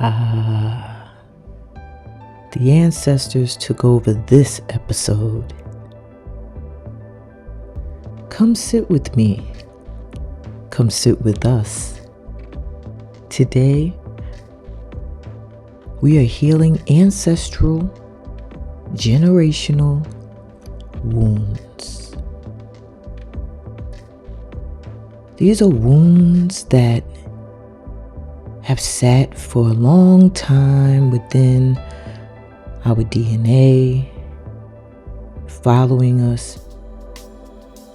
The ancestors took over this episode. Come sit with me. Come sit with us. Today, we are healing ancestral, generational wounds. These are wounds that have sat for a long time within our DNA, following us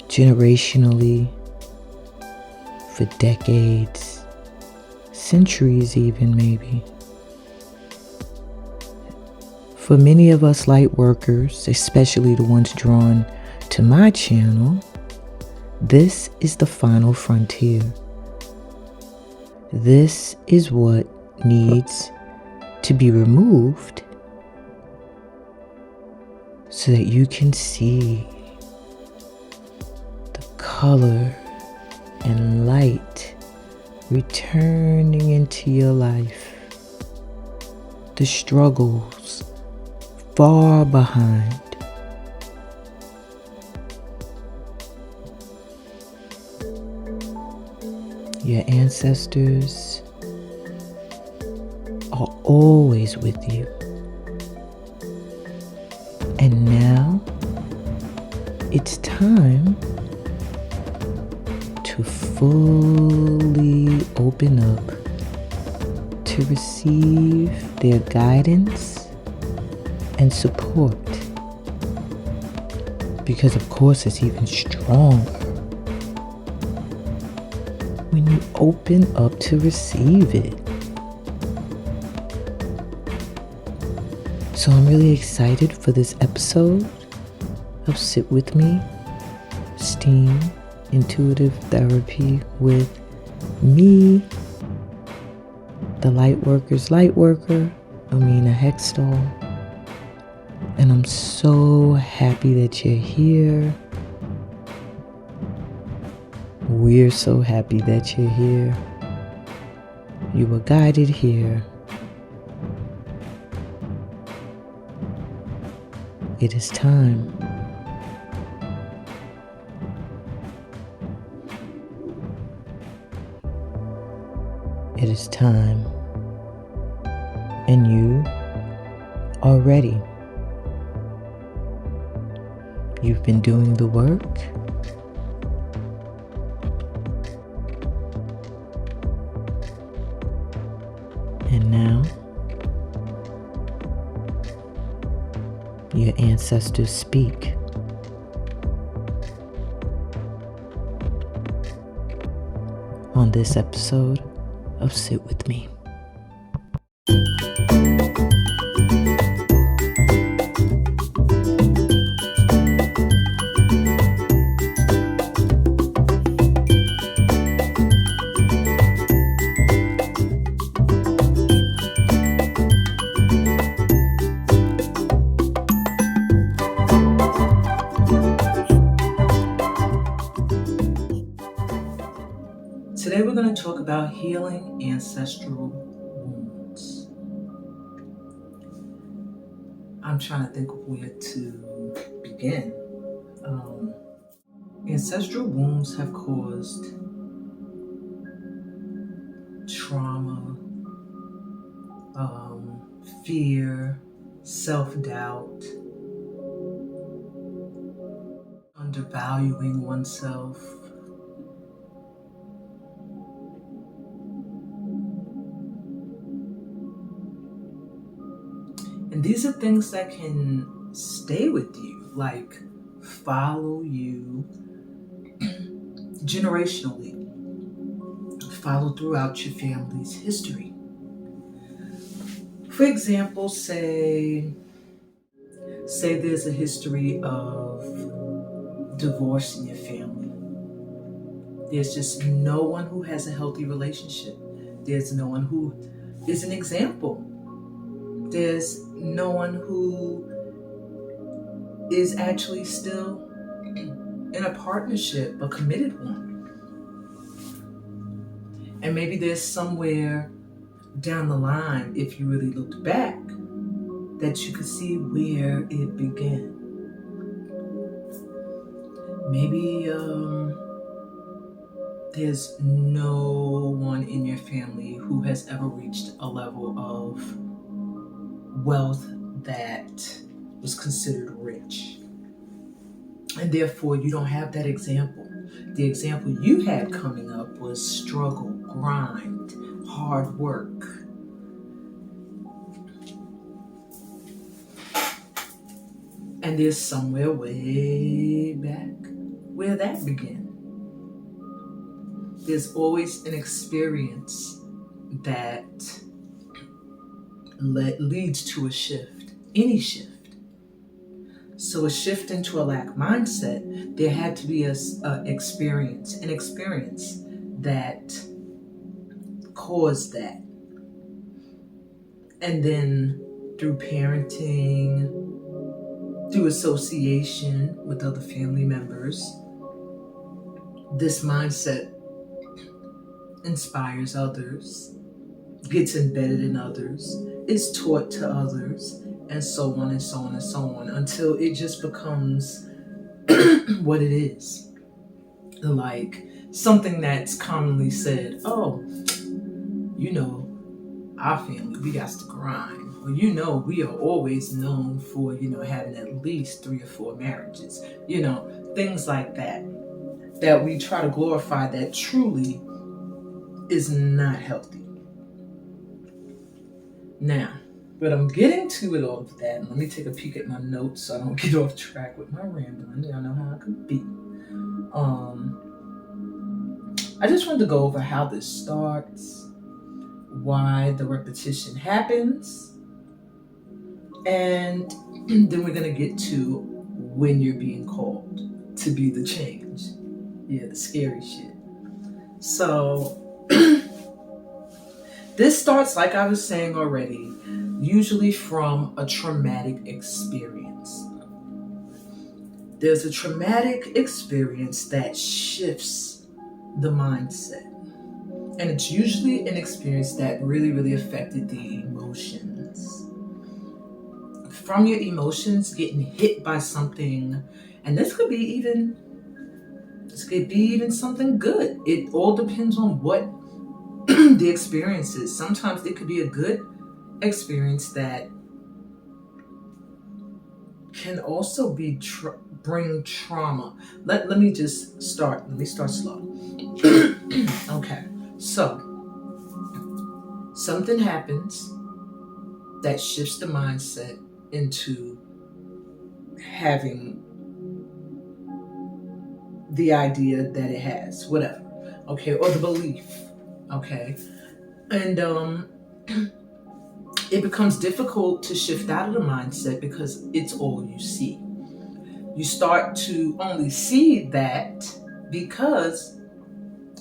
generationally for decades, centuries even maybe. For many of us light workers, especially the ones drawn to my channel, this is the final frontier. This is what needs to be removed so that you can see the color and light returning into your life. The struggles far behind. Your ancestors are always with you. And now it's time to fully open up to receive their guidance and support. Because of course it's even stronger when you open up to receive it. So I'm really excited for this episode of Sit With Me, STEAM, Intuitive Therapy with me, the Lightworker's Lightworker, Amina Hextall. And I'm so happy that you're here. We're so happy that you're here. You were guided here. It is time. It is time. And you are ready. You've been doing the work. And now, your ancestors speak. On this episode of Sit With Me. Today we're going to talk about healing ancestral wounds. I'm trying to think of where to begin. Ancestral wounds have caused trauma, fear, self-doubt, undervaluing oneself. And these are things that can stay with you, like follow you generationally, follow throughout your family's history. For example, say there's a history of divorce in your family. There's just no one who has a healthy relationship. There's no one who is an example. There's no one who is actually still in a partnership, a committed one. And maybe there's somewhere down the line, if you really looked back, that you could see where it began. Maybe there's no one in your family who has ever reached a level of wealth that was considered rich. And therefore, you don't have that example. The example you had coming up was struggle, grind, hard work. And there's somewhere way back where that began. There's always an experience that leads to a shift, any shift. So a shift into a lack mindset, there had to be an experience that caused that. And then through parenting, through association with other family members, this mindset inspires others, gets embedded in others, is taught to others, and so on and so on and so on, until it just becomes what it is. Like something that's commonly said, oh, our family, we got to grind. Or, we are always known for, having at least 3 or 4 marriages. Things like that we try to glorify that truly is not healthy. Now, but I'm getting to it all of that. Let me take a peek at my notes so I don't get off track with my rambling. Y'all know how I could be. I just wanted to go over how this starts, why the repetition happens, and then we're going to get to when you're being called to be the change. Yeah, the scary shit. So this starts, like I was saying already, usually from a traumatic experience. There's a traumatic experience that shifts the mindset. And it's usually an experience that really, really affected the emotions. From your emotions getting hit by something, and this could be even something good. It all depends on what the experience is. Sometimes it could be a good experience that can also bring trauma. Let me just start. Let me start slow. Okay. So, something happens that shifts the mindset into having the idea that it has, whatever, okay, or the belief, okay, and it becomes difficult to shift out of the mindset because it's all you see. You start to only see that because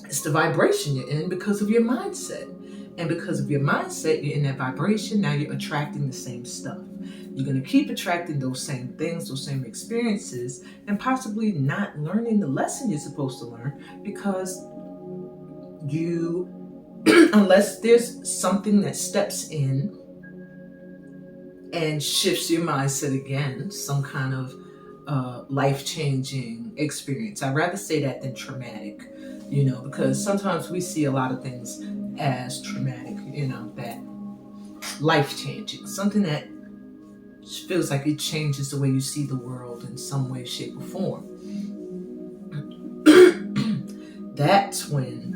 it's the vibration you're in because of your mindset. And because of your mindset, you're in that vibration. Now you're attracting the same stuff. You're going to keep attracting those same things, those same experiences, and possibly not learning the lesson you're supposed to learn because you, unless there's something that steps in and shifts your mindset again, some kind of life-changing experience. I'd rather say that than traumatic, because sometimes we see a lot of things as traumatic, that life-changing, something that feels like it changes the way you see the world in some way, shape, or form. That's when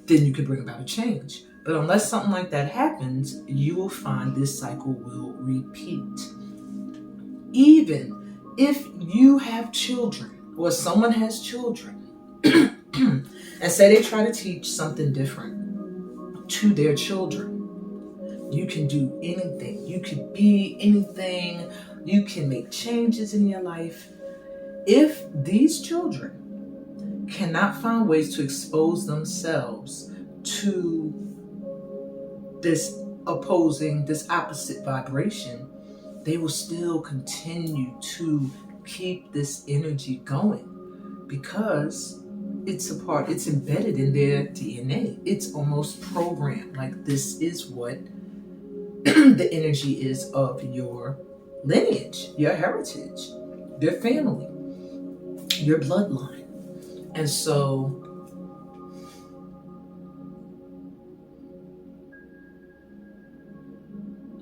then you could bring about a change. But unless something like that happens, you will find this cycle will repeat. Even if you have children or someone has children and say they try to teach something different to their children, you can do anything. You can be anything. You can make changes in your life. If these children cannot find ways to expose themselves to this opposite vibration, they will still continue to keep this energy going because it's a part, it's embedded in their DNA. It's almost programmed. Like, this is what the energy is of your lineage, your heritage, your family, your bloodline. And so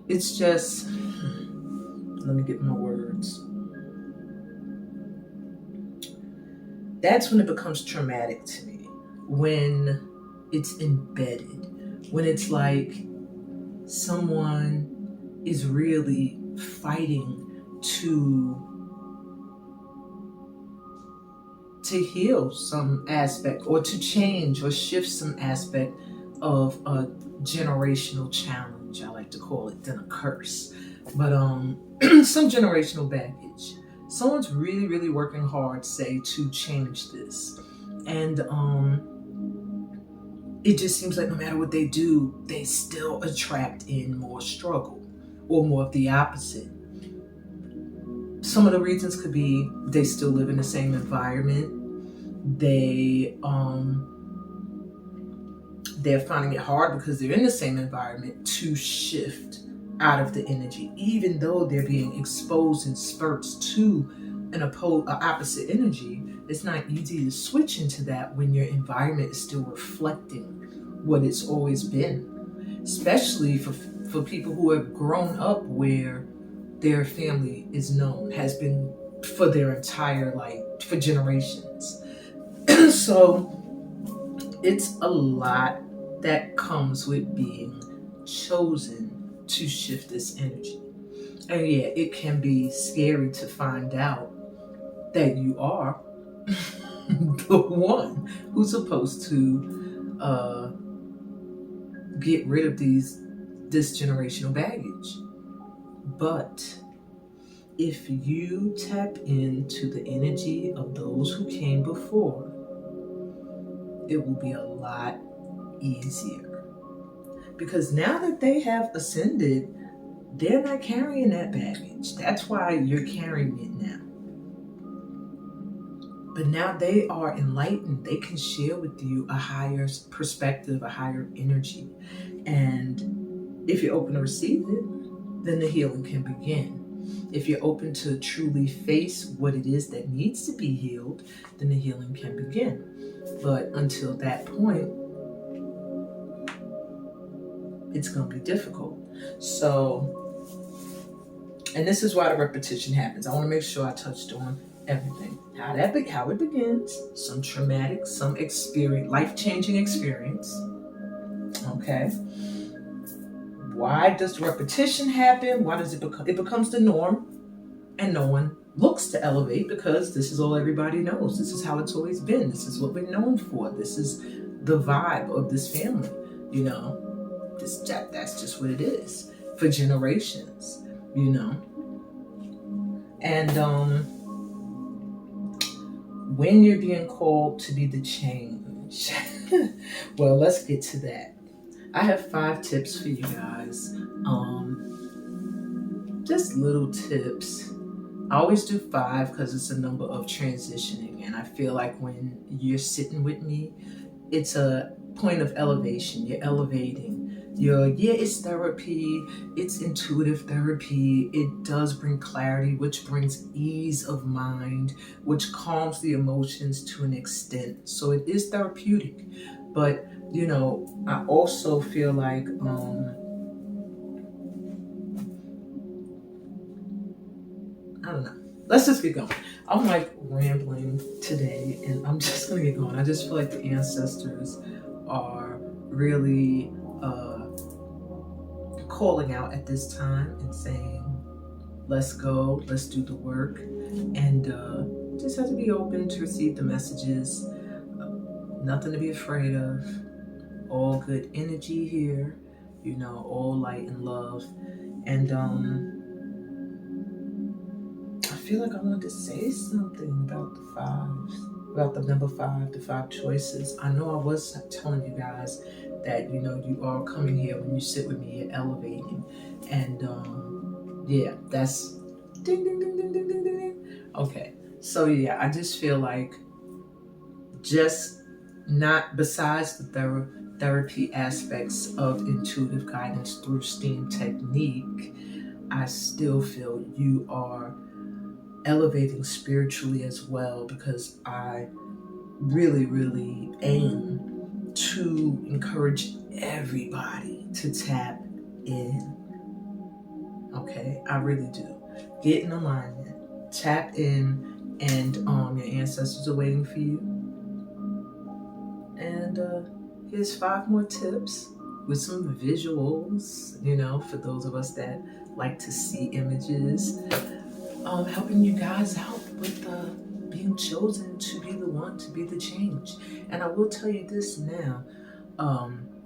it's just, let me get my words. That's when it becomes traumatic to me, when it's embedded, when it's like someone is really fighting to heal some aspect, or to change or shift some aspect of a generational challenge, I like to call it, than a curse. But some generational baggage. Someone's really, really working hard, say, to change this. And it just seems like no matter what they do, they still attract in more struggle, or more of the opposite. Some of the reasons could be they still live in the same environment. They're finding it hard because they're in the same environment to shift out of the energy, even though they're being exposed in spurts to an opposite energy. It's not easy to switch into that when your environment is still reflecting what it's always been, especially for people who have grown up where their family is known, has been for their entire life, for generations. So it's a lot that comes with being chosen to shift this energy. And yeah, it can be scary to find out that you are the one who's supposed to get rid of this generational baggage. But if you tap into the energy of those who came before, it will be a lot easier. Because now that they have ascended, they're not carrying that baggage. That's why you're carrying it now. But now they are enlightened. They can share with you a higher perspective, a higher energy. And if you're open to receive it, then the healing can begin. If you're open to truly face what it is that needs to be healed, then the healing can begin. But until that point, it's going to be difficult. So, and this is why the repetition happens. I want to make sure I touched on everything. How it begins, some traumatic, some experience, life-changing experience. Okay. Why does the repetition happen? Why does it become? It becomes the norm, and no one looks to elevate because this is all everybody knows. This is how it's always been. This is what we're known for. This is the vibe of this family. You know, that's just what it is for generations. You know, and when you're being called to be the change, well, let's get to that. I have 5 tips for you guys. Just little tips. I always do 5 because it's a number of transitioning, and I feel like when you're sitting with me, it's a point of elevation. You're elevating. It's therapy, it's intuitive therapy. It does bring clarity, which brings ease of mind, which calms the emotions to an extent. So it is therapeutic. But, you know, I also feel like, I don't know. Let's just get going. I'm like rambling today, and I'm just going to get going. I just feel like the ancestors are really calling out at this time and saying, let's go, let's do the work, and just have to be open to receive the messages. Nothing to be afraid of. All good energy here, you know, all light and love. And I feel like I wanted to say something about the 5s, about the number 5, the 5 choices. I know I was telling you guys that, you know, you are coming here when you sit with me, you're elevating. And yeah, that's ding, ding, ding, ding, ding, ding, ding. Okay, so yeah, I just feel like just not besides the therapy aspects of intuitive guidance through STEAM technique, I still feel you are elevating spiritually as well, because I really, really aim to encourage everybody to tap in. Okay, I really do. Get in alignment, tap in, and your ancestors are waiting for you. And here's 5 more tips with some visuals, for those of us that like to see images, helping you guys out with being chosen to be the one, to be the change. And I will tell you this now,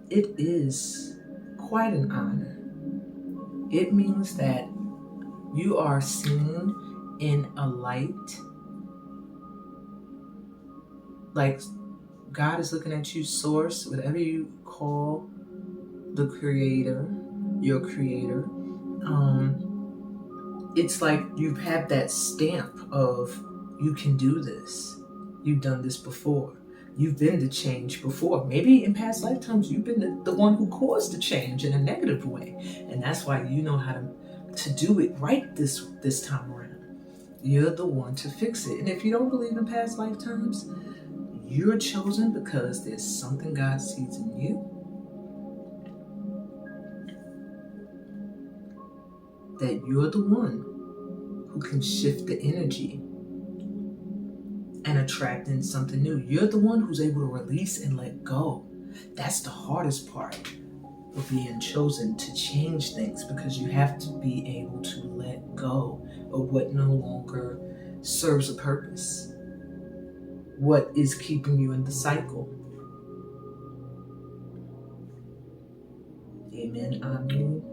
it is quite an honor. It means that you are seen in a light, like God is looking at you, source, whatever you call the creator, your creator. It's like you've had that stamp of, you can do this. You've done this before. You've been the change before. Maybe in past lifetimes, you've been the one who caused the change in a negative way. And that's why you know how to do it right this time around. You're the one to fix it. And if you don't believe in past lifetimes, you're chosen because there's something God sees in you that you're the one who can shift the energy and attract in something new. You're the one who's able to release and let go. That's the hardest part of being chosen, to change things, because you have to be able to let go of what no longer serves a purpose, what is keeping you in the cycle. Amen, amen,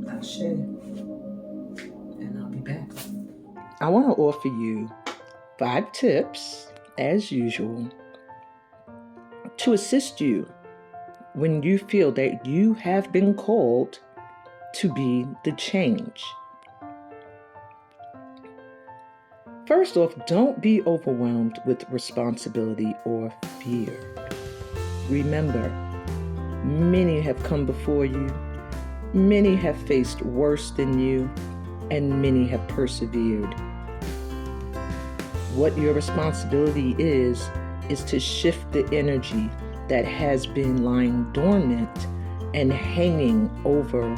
ashe. And I'll be back. I want to offer you 5 tips, as usual, to assist you when you feel that you have been called to be the change. First off, don't be overwhelmed with responsibility or fear. Remember, many have come before you, many have faced worse than you, and many have persevered. What your responsibility is to shift the energy that has been lying dormant and hanging over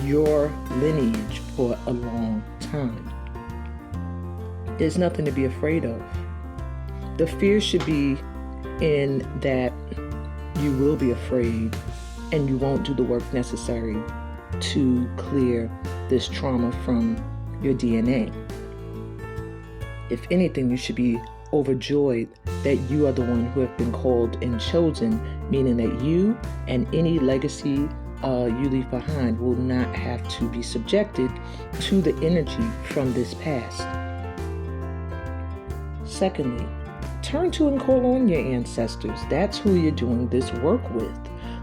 your lineage for a long time. There's nothing to be afraid of. The fear should be in that you will be afraid and you won't do the work necessary to clear this trauma from your DNA. If anything, you should be overjoyed that you are the one who have been called and chosen, meaning that you and any legacy you leave behind will not have to be subjected to the energy from this past. Secondly, turn to and call on your ancestors. That's who you're doing this work with.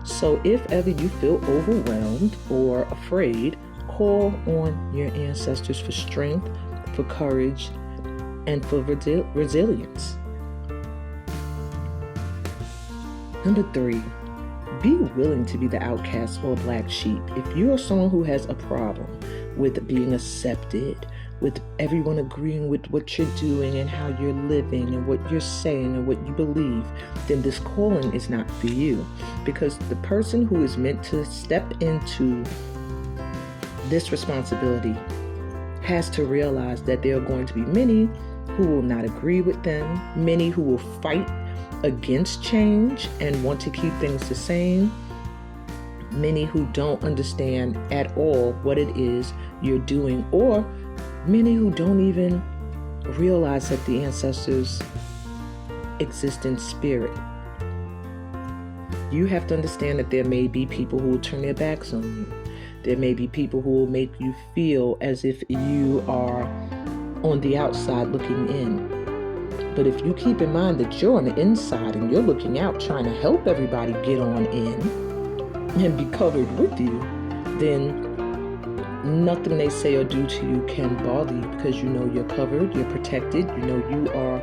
So if ever you feel overwhelmed or afraid, call on your ancestors for strength, for courage, and for resilience. Number 3, be willing to be the outcast or black sheep. If you are someone who has a problem with being accepted, with everyone agreeing with what you're doing and how you're living and what you're saying and what you believe, then this calling is not for you. Because the person who is meant to step into this responsibility has to realize that there are going to be many who will not agree with them, many who will fight against change and want to keep things the same, many who don't understand at all what it is you're doing, or many who don't even realize that the ancestors exist in spirit. You have to understand that there may be people who will turn their backs on you. There may be people who will make you feel as if you are on the outside looking in. But if you keep in mind that you're on the inside and you're looking out trying to help everybody get on in and be covered with you, then nothing they say or do to you can bother you, because you know you're covered, you're protected, you know you are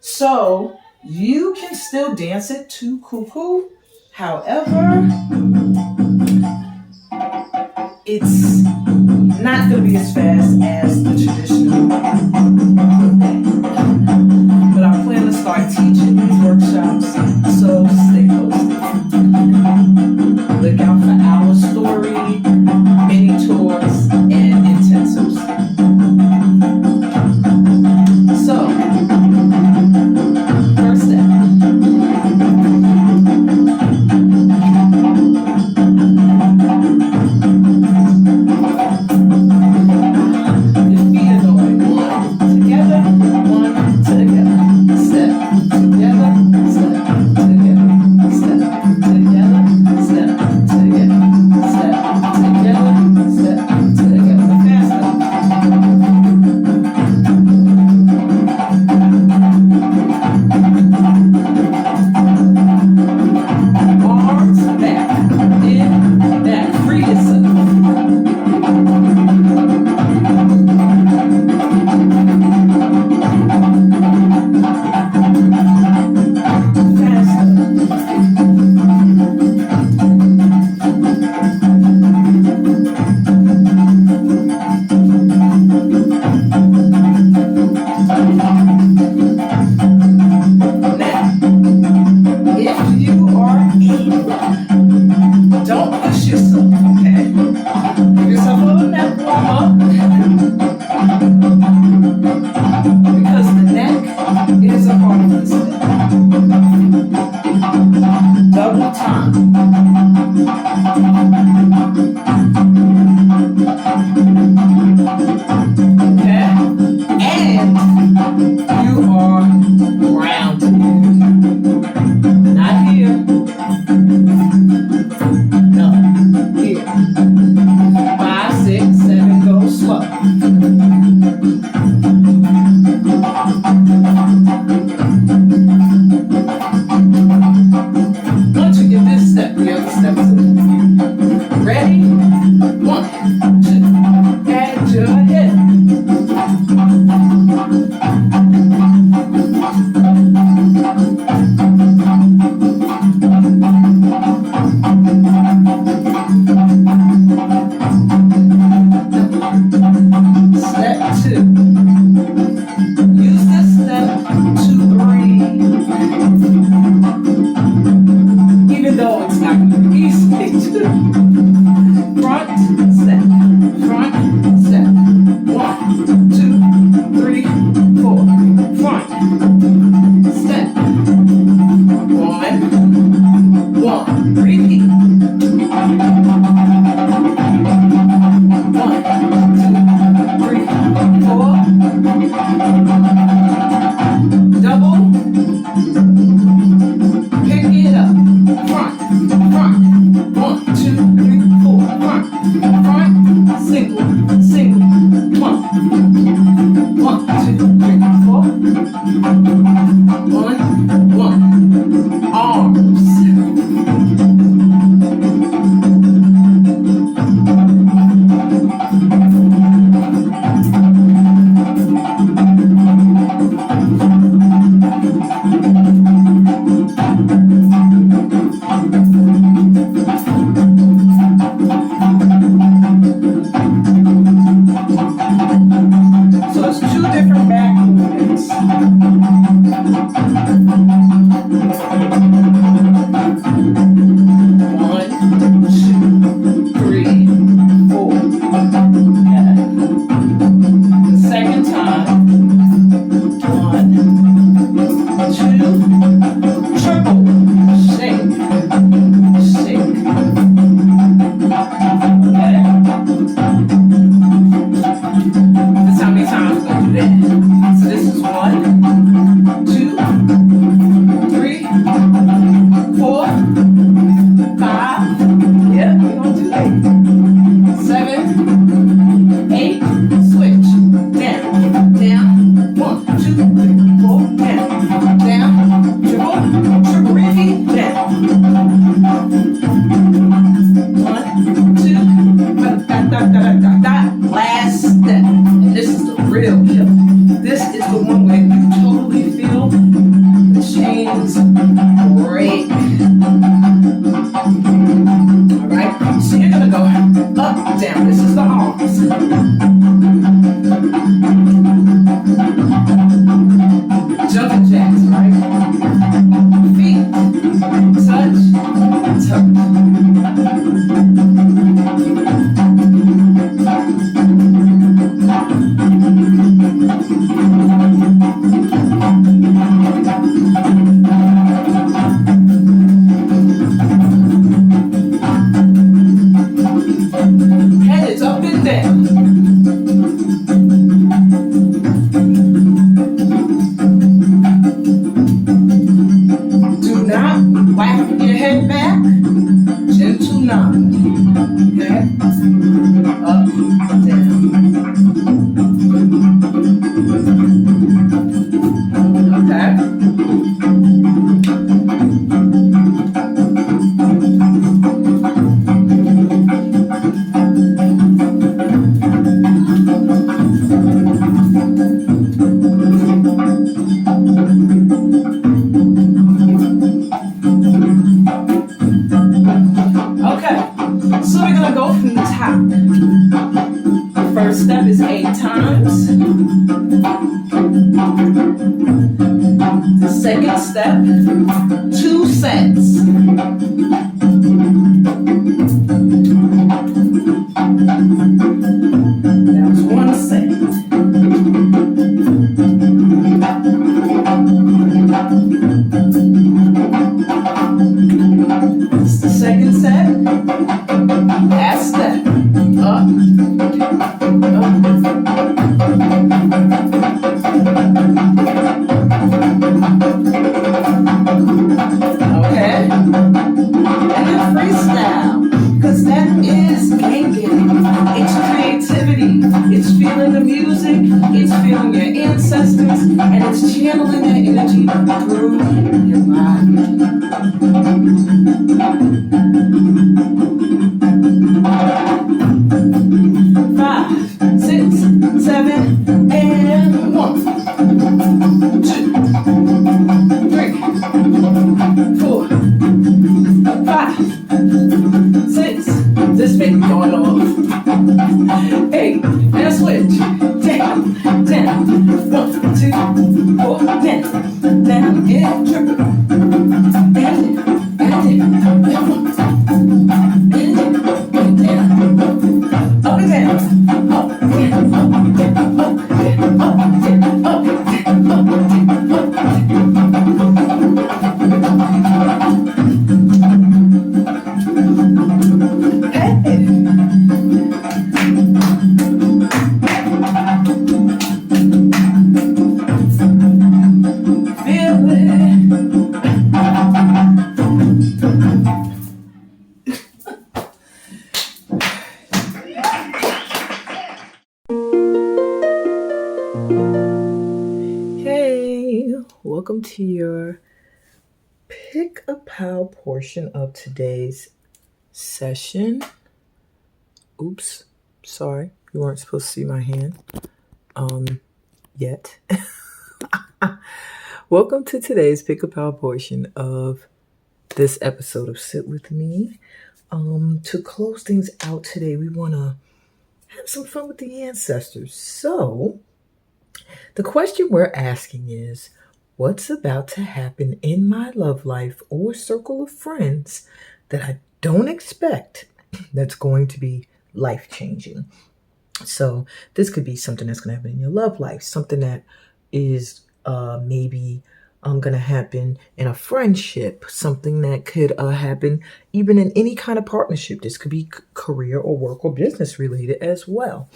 So you can still dance it to cuckoo. However, it's not going to be as fast as the traditional. But I plan to start teaching these workshops, so stay posted. Look out for our story, mini tours, and intensives. So, first step. Head is up and down. Do not whack your head back. Gentle nod. Okay? Up, down. Okay? So we're going to go from the top. The first step is 8 times. The second step, 2 sets. That was 1 set. This is the second set. Last step. Up. Up. Okay. And then freestyle. Because that is game getting. It's creativity. It's feeling the music. It's feeling your ancestors. And it's channeling that energy through your body. 5, 6, 7, and 1, 2, 3, 4, 5, 6. This baby going off. 8, and switch. Down, down. 1, 2, 4, down, down, and triple. And up and down, up and down, up and down, up and down, up welcome to your pick a pal portion of today's session. Oops, sorry, you weren't supposed to see my hand yet. Welcome to today's pick a pal portion of this episode of Sit With Me. To close things out today, we want to have some fun with the ancestors. So the question we're asking is, what's about to happen in my love life or circle of friends that I don't expect that's going to be life-changing? So this could be something that's going to happen in your love life, something that is maybe going to happen in a friendship, something that could happen even in any kind of partnership. This could be career or work or business related as well.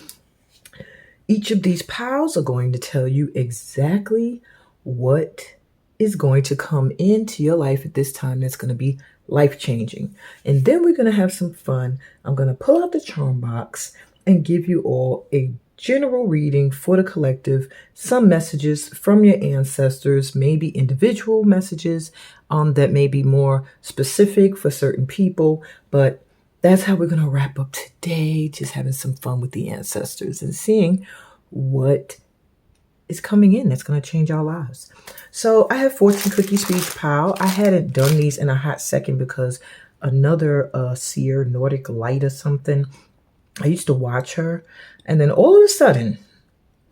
Each of these pals are going to tell you exactly what is going to come into your life at this time that's going to be life-changing. And then we're going to have some fun. I'm going to pull out the charm box and give you all a general reading for the collective, some messages from your ancestors, maybe individual messages that may be more specific for certain people, but that's how we're going to wrap up today, just having some fun with the ancestors and seeing what is coming in that's going to change our lives. So I have Fortune Cookies for each pile. I hadn't done these in a hot second because another seer, Nordic Light or something, I used to watch her, and then all of a sudden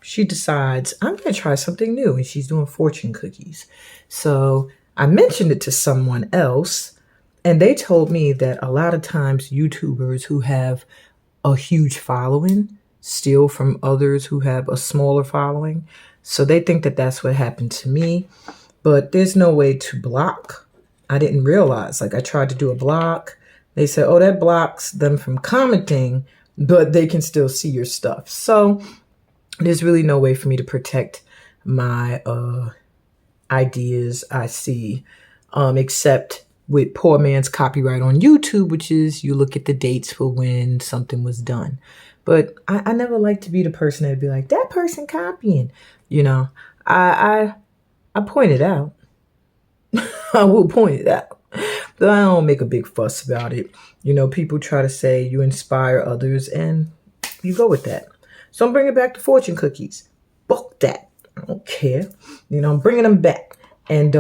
she decides, I'm going to try something new, and she's doing fortune cookies. So I mentioned it to someone else, And they told me that a lot of times YouTubers who have a huge following steal from others who have a smaller following. So they think that that's what happened to me. But there's no way to block. I didn't realize. Like, I tried to do a block. They said, oh, that blocks them from commenting, but they can still see your stuff. So there's really no way for me to protect my ideas I see, except with poor man's copyright on YouTube, which is you look at the dates for when something was done. But I never like to be the person that'd be like, that person copying. You know, I point it out. I will point it out. But I don't make a big fuss about it. You know, people try to say you inspire others, and you go with that. So I'm bringing back the fortune cookies. Fuck that. I don't care. You know, I'm bringing them back. And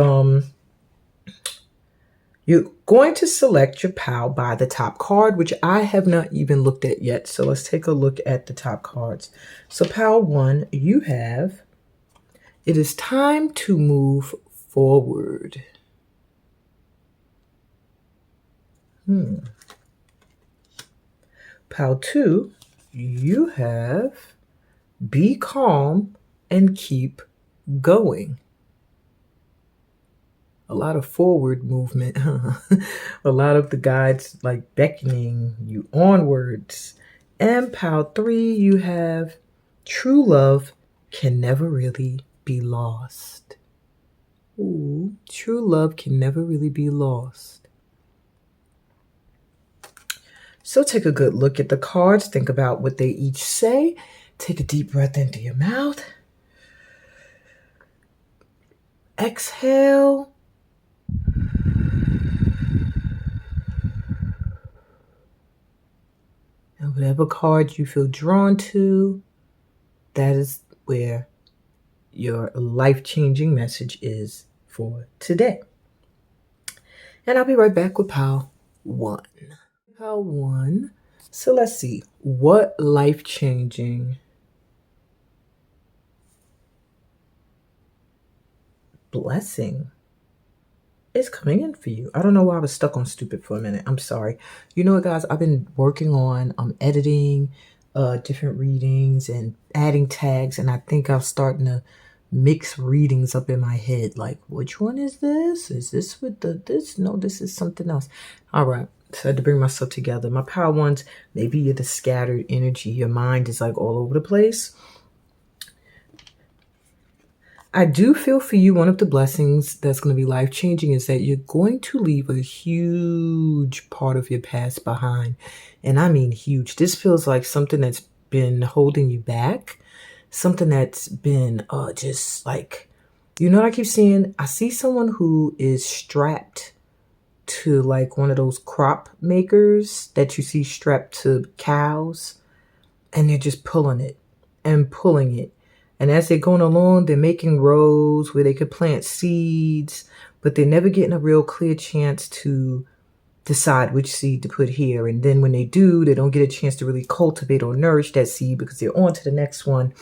you're going to select your pal by the top card, which I have not even looked at yet. So let's take a look at the top cards. So pal 1, you have, it is time to move forward. Pal 2, you have, be calm and keep going. A lot of forward movement. A lot of the guides like beckoning you onwards. And pal 3, you have, true love can never really be lost. Ooh, true love can never really be lost. So take a good look at the cards. Think about what they each say. Take a deep breath into your mouth. Exhale. And whatever card you feel drawn to, that is where your life-changing message is for today. And I'll be right back with pal 1. Pal 1. So let's see. What life-changing blessing is coming in for you? I don't know why I was stuck on stupid for a minute. I'm sorry. You know what, guys? I've been working on editing different readings and adding tags, and I think I'm starting to mix readings up in my head. Like, which one is this? Is this with this? No, this is something else. All right. So I had to bring myself together. My power 1s, maybe you're the scattered energy. Your mind is like all over the place. I do feel for you, one of the blessings that's going to be life-changing is that you're going to leave a huge part of your past behind. And I mean huge. This feels like something that's been holding you back. Something that's been just like, you know what I keep seeing? I see someone who is strapped to like one of those crop makers that you see strapped to cows. And they're just pulling it and pulling it. And as they're going along, they're making rows where they could plant seeds, but they're never getting a real clear chance to decide which seed to put here. And then when they do, they don't get a chance to really cultivate or nourish that seed because they're on to the next one.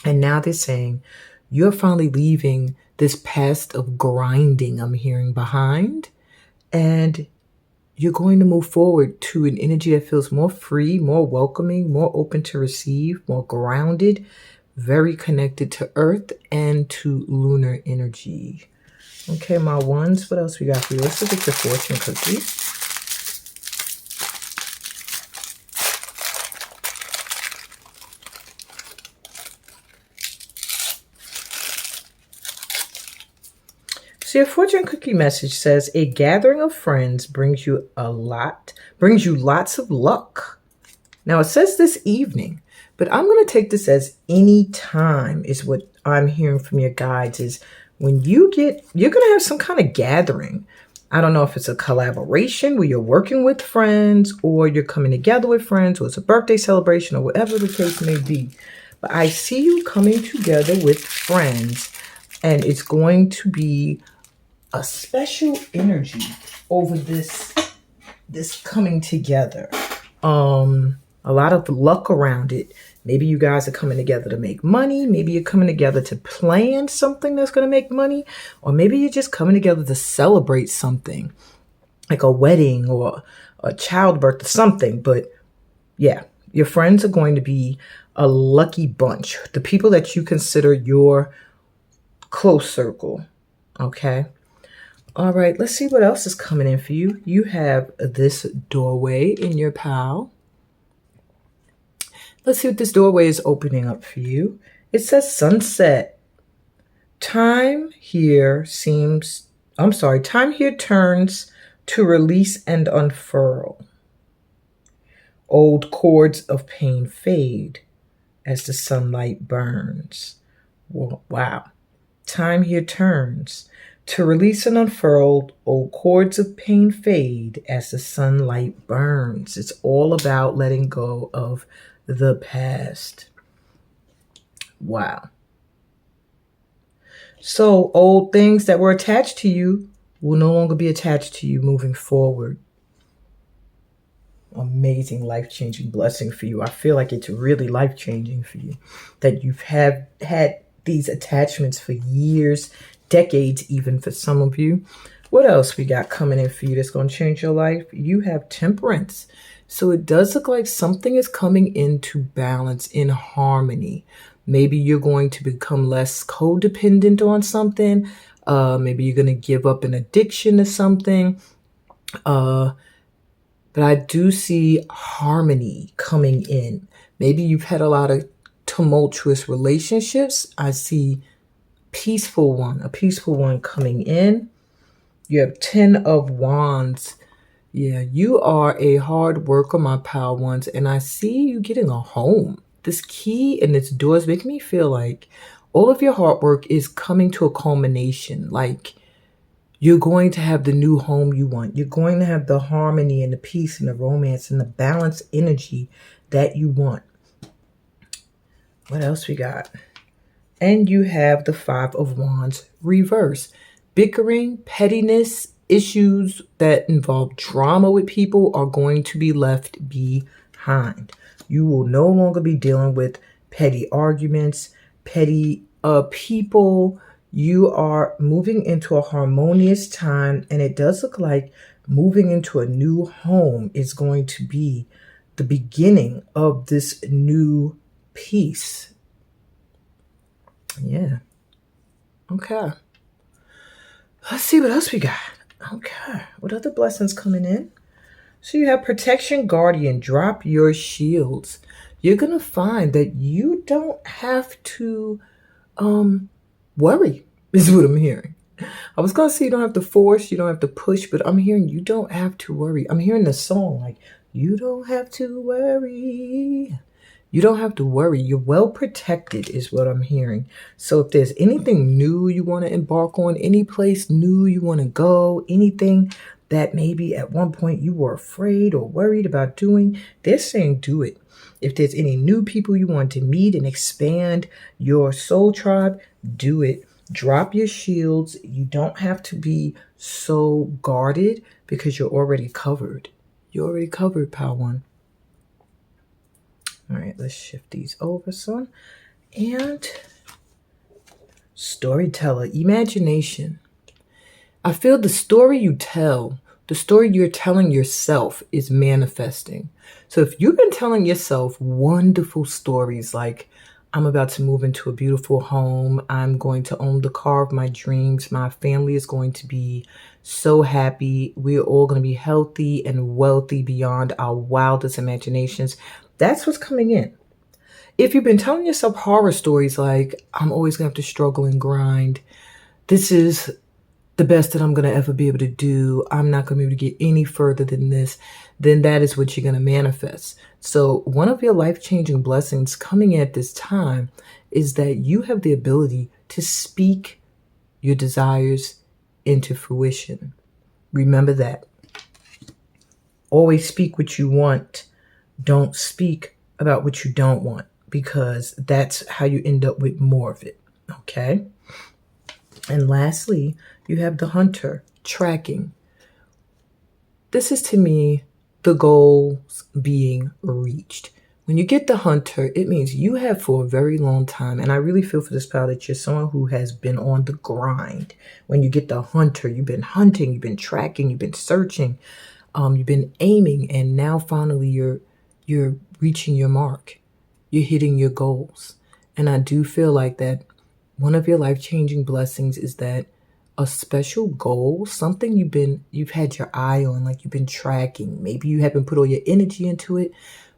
And now they're saying, you're finally leaving this past of grinding I'm hearing behind. And you're going to move forward to an energy that feels more free, more welcoming, more open to receive, more grounded, very connected to earth and to lunar energy. Okay, my 1s, what else we got for you? Let's look at your fortune cookie. So your fortune cookie message says, a gathering of friends brings you lots of luck. Now it says this evening, but I'm going to take this as any time is what I'm hearing from your guides is when you're going to have some kind of gathering. I don't know if it's a collaboration where you're working with friends or you're coming together with friends or it's a birthday celebration or whatever the case may be. But I see you coming together with friends and it's going to be a special energy over this coming together. A lot of luck around it. Maybe you guys are coming together to make money. Maybe you're coming together to plan something that's going to make money. Or maybe you're just coming together to celebrate something. like a wedding or a childbirth or something. But yeah, your friends are going to be a lucky bunch. The people that you consider your close circle. Okay. All right. Let's see what else is coming in for you. You have this doorway in your pile. Let's see what this doorway is opening up for you. It says sunset. Time here turns to release and unfurl. Old cords of pain fade as the sunlight burns. Wow. Time here turns to release and unfurl. Old cords of pain fade as the sunlight burns. It's all about letting go of the past. Wow. So old things that were attached to you will no longer be attached to you moving forward. Amazing life-changing blessing for you. I feel like it's really life-changing for you that you've had these attachments for years, decades even for some of you. What else we got coming in for you that's going to change your life? You have temperance. So it does look like something is coming into balance, in harmony. Maybe you're going to become less codependent on something. Maybe you're going to give up an addiction to something. But I do see harmony coming in. Maybe you've had a lot of tumultuous relationships. I see a peaceful one coming in. You have 10 of Wands. Yeah, you are a hard worker, my pal ones, and I see you getting a home. This key and its doors make me feel like all of your hard work is coming to a culmination. Like, you're going to have the new home you want. You're going to have the harmony and the peace and the romance and the balanced energy that you want. What else we got? And you have the 5 of Wands reverse. Bickering, pettiness, issues that involve drama with people are going to be left behind. You will no longer be dealing with petty arguments, petty people. You are moving into a harmonious time, and it does look like moving into a new home is going to be the beginning of this new peace. Yeah. Okay. Let's see what else we got. Okay. What other blessings coming in? So you have protection, guardian. Drop your shields. You're going to find that you don't have to worry, is what I'm hearing. I was going to say you don't have to force, you don't have to push, but I'm hearing you don't have to worry. I'm hearing the song like, you don't have to worry. You don't have to worry. You're well protected is what I'm hearing. So if there's anything new you want to embark on, any place new you want to go, anything that maybe at one point you were afraid or worried about doing, they're saying do it. If there's any new people you want to meet and expand your soul tribe, do it. Drop your shields. You don't have to be so guarded because you're already covered. You're already covered, pal one. All right, let's shift these over some. And storyteller, imagination. I feel the story you tell, the story you're telling yourself is manifesting. So if you've been telling yourself wonderful stories like, I'm about to move into a beautiful home, I'm going to own the car of my dreams, my family is going to be so happy, we're all going to be healthy and wealthy beyond our wildest imaginations, that's what's coming in. If you've been telling yourself horror stories like, I'm always going to have to struggle and grind, this is the best that I'm going to ever be able to do, I'm not going to be able to get any further than this, then that is what you're going to manifest. So one of your life-changing blessings coming at this time is that you have the ability to speak your desires into fruition. Remember that. Always speak what you want. Don't speak about what you don't want, because that's how you end up with more of it. Okay? And lastly, you have the hunter, tracking. This is to me the goals being reached. When you get the hunter, it means you have for a very long time, and I really feel for this pal that you're someone who has been on the grind. When you get the hunter, you've been hunting, you've been tracking, you've been searching, you've been aiming, and now finally you're reaching your mark. You're hitting your goals. And I do feel like that one of your life-changing blessings is that a special goal, something you've had your eye on, like you've been tracking. Maybe you haven't put all your energy into it,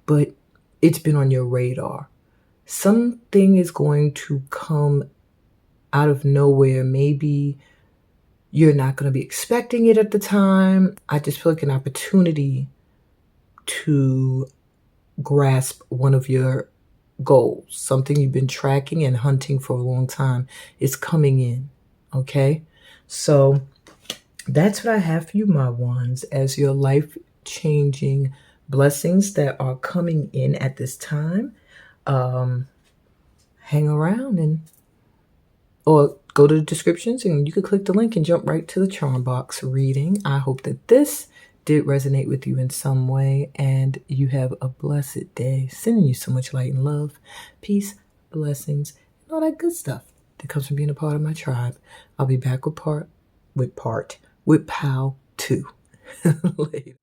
but it's been on your radar. Something is going to come out of nowhere. Maybe you're not going to be expecting it at the time. I just feel like an opportunity to grasp one of your goals, something you've been tracking and hunting for a long time, is coming in. Okay? So that's what I have for you, my ones, as your life-changing blessings that are coming in at this time. Hang around or go to the descriptions and you can click the link and jump right to the charm box reading. I hope that this did resonate with you in some way and you have a blessed day. Sending you so much light and love, peace, blessings, and all that good stuff that comes from being a part of my tribe. I'll be back with Pal 2 later.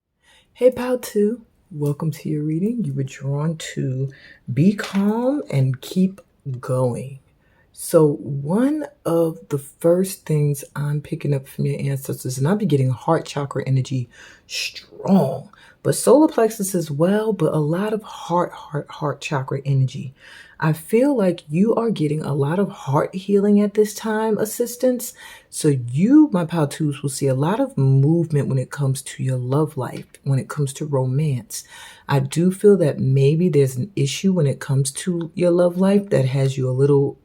Hey, Pal 2. Welcome to your reading. You were drawn to be calm and keep going. So one of the first things I'm picking up from your ancestors, and I'll be getting heart chakra energy strong, but solar plexus as well, but a lot of heart chakra energy. I feel like you are getting a lot of heart healing at this time, assistance. So you, my pal twos, will see a lot of movement when it comes to your love life, when it comes to romance. I do feel that maybe there's an issue when it comes to your love life that has you a little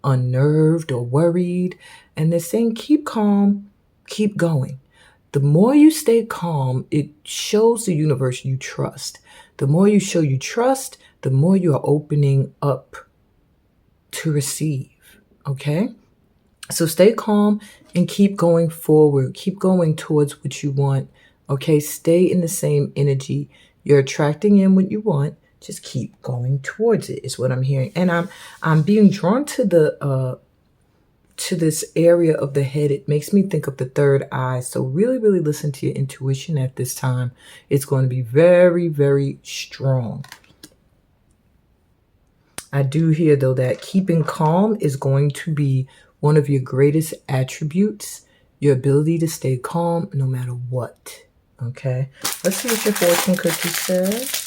unnerved or worried. And they're saying, keep calm, keep going. The more you stay calm, it shows the universe you trust. The more you show you trust, the more you are opening up to receive. Okay? So stay calm and keep going forward. Keep going towards what you want. Okay? Stay in the same energy. You're attracting in what you want. Just keep going towards it is what I'm hearing. And I'm being drawn to the to this area of the head. It makes me think of the third eye. So really, really listen to your intuition at this time. It's going to be very, very strong. I do hear, though, that keeping calm is going to be one of your greatest attributes, your ability to stay calm no matter what. Okay? Let's see what your fortune cookie says.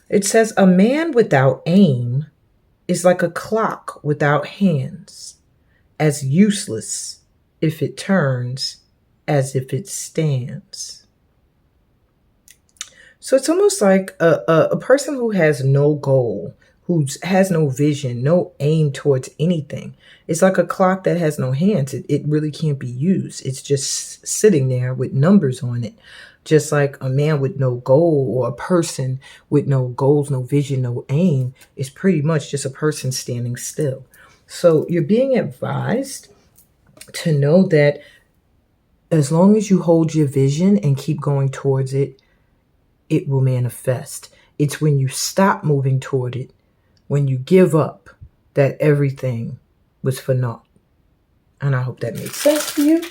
It says, a man without aim is like a clock without hands, as useless if it turns as if it stands. So it's almost like a person who has no goal, who has no vision, no aim towards anything. It's like a clock that has no hands. It really can't be used. It's just sitting there with numbers on it. Just like a man with no goal or a person with no goals, no vision, no aim is pretty much just a person standing still. So you're being advised to know that as long as you hold your vision and keep going towards it, it will manifest. It's when you stop moving toward it, when you give up, that everything was for naught. And I hope that makes sense for you.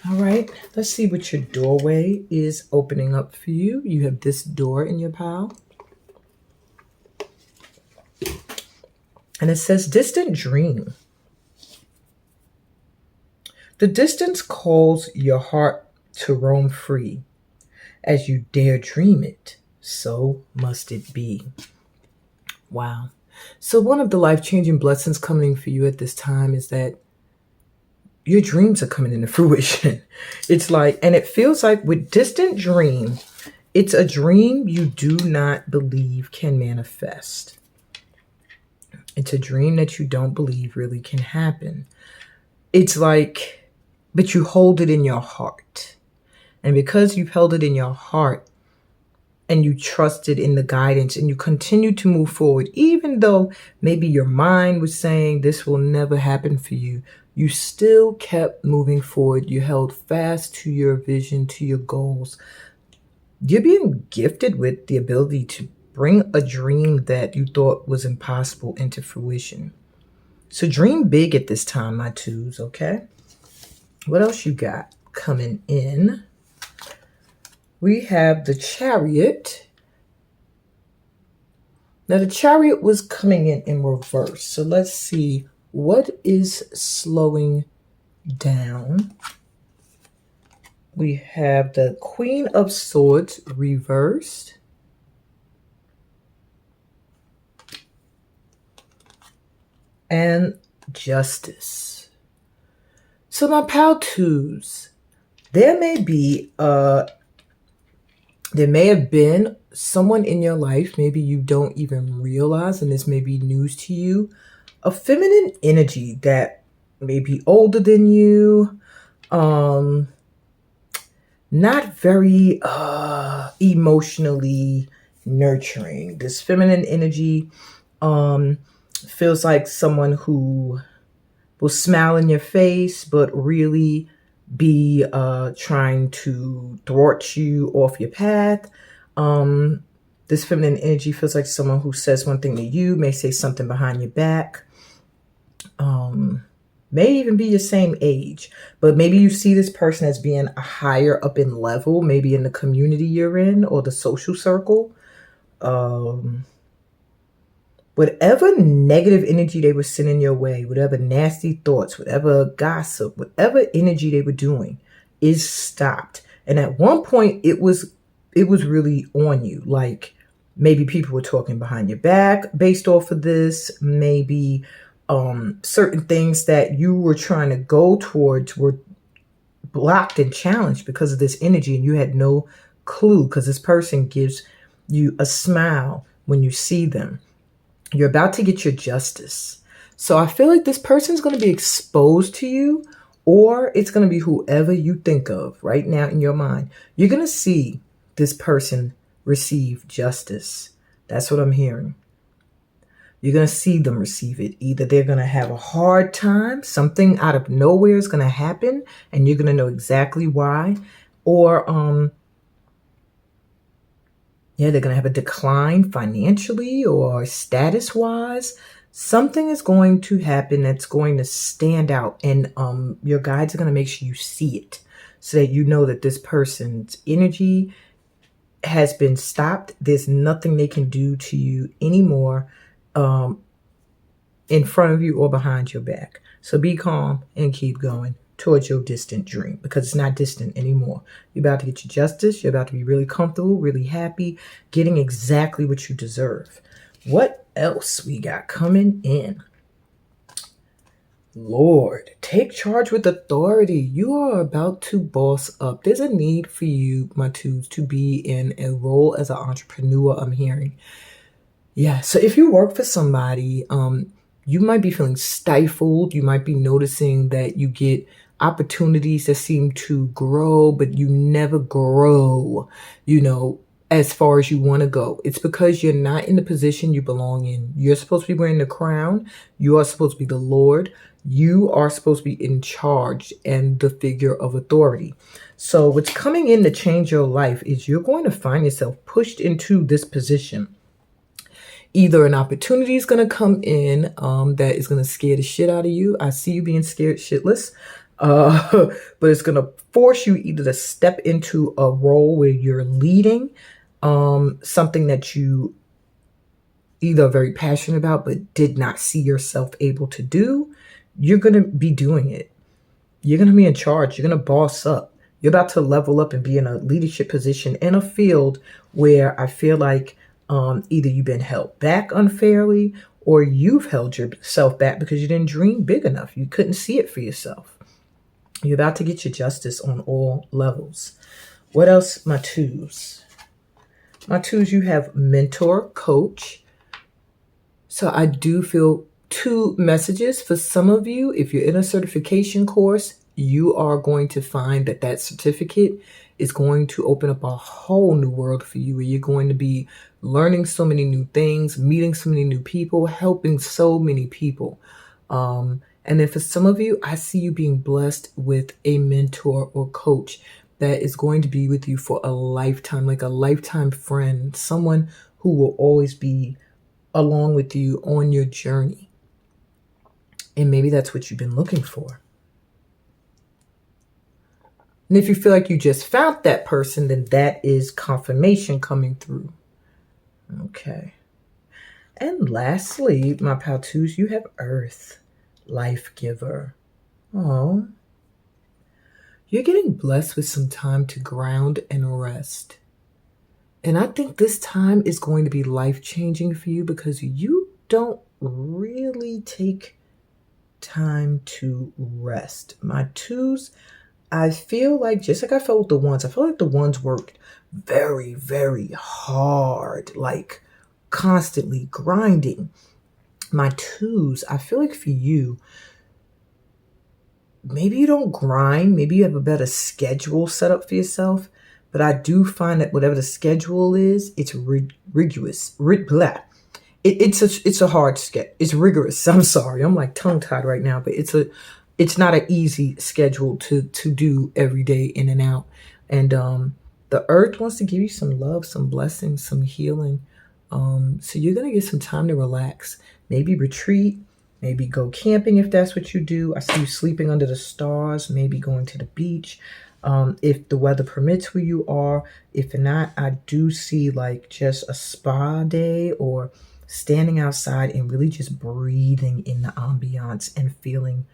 All right, let's see what your doorway is opening up for you. You have this door in your pile. And it says, distant dream. The distance calls your heart to roam free. As you dare dream it, so must it be. Wow. So one of the life-changing blessings coming for you at this time is that your dreams are coming into fruition. It's like, and it feels like with distant dream, it's a dream you do not believe can manifest. It's a dream that you don't believe really can happen. It's like, but you hold it in your heart. And because you've held it in your heart, and you trusted in the guidance and you continued to move forward, even though maybe your mind was saying this will never happen for you. You still kept moving forward. You held fast to your vision, to your goals. You're being gifted with the ability to bring a dream that you thought was impossible into fruition. So dream big at this time, my twos, okay? What else you got coming in? We have the Chariot. Now the Chariot was coming in reverse. So let's see what is slowing down. We have the Queen of Swords reversed. And Justice. So my pal twos, there may have been someone in your life, maybe you don't even realize, and this may be news to you, a feminine energy that may be older than you, not very emotionally nurturing. This feminine energy feels like someone who will smile in your face, but really be trying to thwart you off your path. This feminine energy feels like someone who says one thing to you, may say something behind your back, may even be your same age, but maybe you see this person as being a higher up in level, maybe in the community you're in or the social circle. Whatever negative energy they were sending your way, whatever nasty thoughts, whatever gossip, whatever energy they were doing is stopped. And at one point it was really on you. Like maybe people were talking behind your back based off of this. Maybe certain things that you were trying to go towards were blocked and challenged because of this energy, and you had no clue, because this person gives you a smile when you see them. You're about to get your justice. So I feel like this person's going to be exposed to you, or it's going to be whoever you think of right now in your mind. You're going to see this person receive justice. That's what I'm hearing. You're going to see them receive it. Either they're going to have a hard time, something out of nowhere is going to happen, and you're going to know exactly why. Or, they're going to have a decline financially or status-wise. Something is going to happen that's going to stand out, and your guides are going to make sure you see it so that you know that this person's energy has been stopped. There's nothing they can do to you anymore in front of you or behind your back. So be calm and keep going towards your distant dream, because it's not distant anymore. You're about to get your justice. You're about to be really comfortable, really happy, getting exactly what you deserve. What else we got coming in? Lord, take charge with authority. You are about to boss up. There's a need for you, my twos, to be in a role as an entrepreneur, I'm hearing. Yeah, so if you work for somebody, you might be feeling stifled. You might be noticing that you get opportunities that seem to grow, but you never grow, as far as you want to go. It's because you're not in the position you belong in. You're supposed to be wearing the crown. You are supposed to be the Lord. You are supposed to be in charge and the figure of authority. So what's coming in to change your life is you're going to find yourself pushed into this position. Either an opportunity is going to come in that is going to scare the shit out of you. I see you being scared shitless. But it's going to force you either to step into a role where you're leading something that you either are very passionate about but did not see yourself able to do. You're going to be doing it. You're going to be in charge. You're going to boss up. You're about to level up and be in a leadership position in a field where I feel like either you've been held back unfairly, or you've held yourself back because you didn't dream big enough. You couldn't see it for yourself. You're about to get your justice on all levels. What else, my twos? My twos, you have mentor, coach. So I do feel two messages for some of you. If you're in a certification course, you are going to find that that certificate is going to open up a whole new world for you, where you're going to be learning so many new things, meeting so many new people, helping so many people. And then for some of you, I see you being blessed with a mentor or coach that is going to be with you for a lifetime, like a lifetime friend, someone who will always be along with you on your journey. And maybe that's what you've been looking for. And if you feel like you just found that person, then that is confirmation coming through. Okay. And lastly, my pal twos, you have Earth, life giver. Oh, you're getting blessed with some time to ground and rest. And I think this time is going to be life-changing for you because you don't really take time to rest. My twos, I feel like, just like I felt with the ones, I feel like the ones worked very, very hard, like constantly grinding. My twos, I feel like for you, maybe you don't grind, maybe you have a better schedule set up for yourself, but I do find that whatever the schedule is, it's rigorous. It's a hard schedule. It's rigorous. I'm sorry. I'm like tongue-tied right now, but it's not an easy schedule to do every day in and out. And the earth wants to give you some love, some blessings, some healing. So you're going to get some time to relax, maybe retreat, maybe go camping if that's what you do. I see you sleeping under the stars, maybe going to the beach. If the weather permits where you are. If not, I do see like just a spa day or standing outside and really just breathing in the ambiance and feeling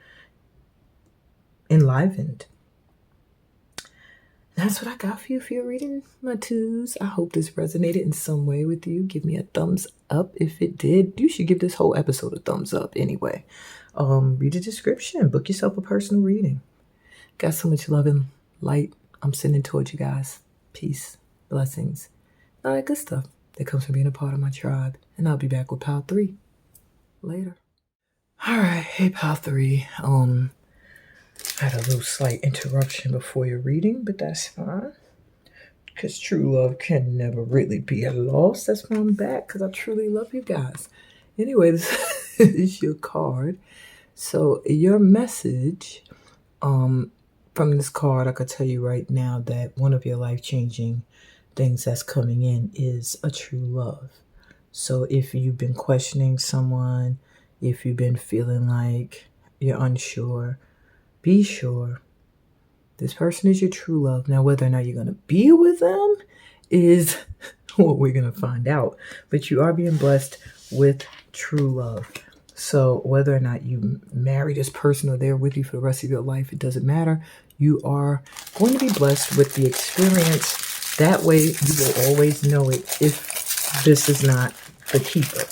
enlivened. That's what I got for you if you're reading, my twos. I hope this resonated in some way with you. Give me a thumbs up if it did. You should give this whole episode a thumbs up anyway. Read the description. Book yourself a personal reading. Got so much love and light I'm sending towards you guys. Peace, blessings, all that good stuff that comes from being a part of my tribe. And I'll be back with Pal 3 later. All right. Hey, Pal 3. I had a little slight interruption before your reading, but that's fine. Because true love can never really be a loss. That's why I'm back, because I truly love you guys. Anyway, this is your card. So your message from this card, I could tell you right now that one of your life-changing things that's coming in is a true love. So if you've been questioning someone, if you've been feeling like you're unsure, be sure this person is your true love. Now, whether or not you're going to be with them is what we're going to find out. But you are being blessed with true love. So whether or not you marry this person or they're with you for the rest of your life, it doesn't matter. You are going to be blessed with the experience. That way you will always know it if this is not the keeper.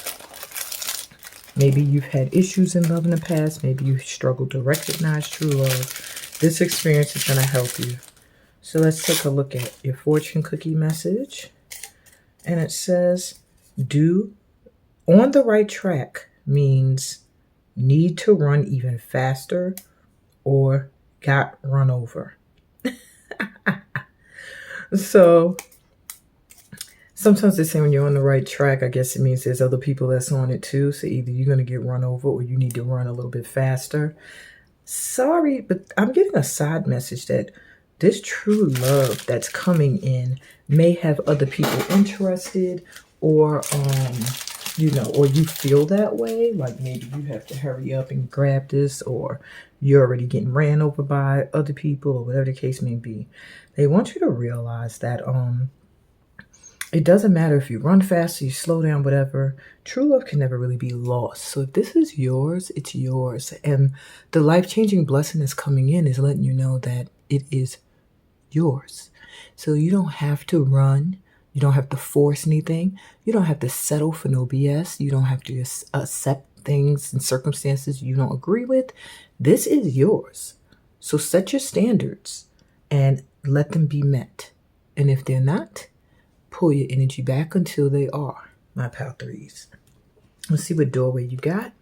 Maybe you've had issues in love in the past. Maybe you've struggled to recognize true love. This experience is going to help you. So let's take a look at your fortune cookie message. And it says, on the right track means need to run even faster or got run over. So sometimes they say when you're on the right track, I guess it means there's other people that's on it too. So either you're going to get run over or you need to run a little bit faster. Sorry, but I'm getting a side message that this true love that's coming in may have other people interested, or or you feel that way, like maybe you have to hurry up and grab this, or you're already getting ran over by other people, or whatever the case may be. They want you to realize that it doesn't matter if you run fast or you slow down, whatever. True love can never really be lost. So if this is yours, it's yours. And the life-changing blessing that's coming in is letting you know that it is yours. So you don't have to run. You don't have to force anything. You don't have to settle for no BS. You don't have to accept things and circumstances you don't agree with. This is yours. So set your standards and let them be met. And if they're not, pull your energy back until they are, my pal threes. Let's see what doorway you got.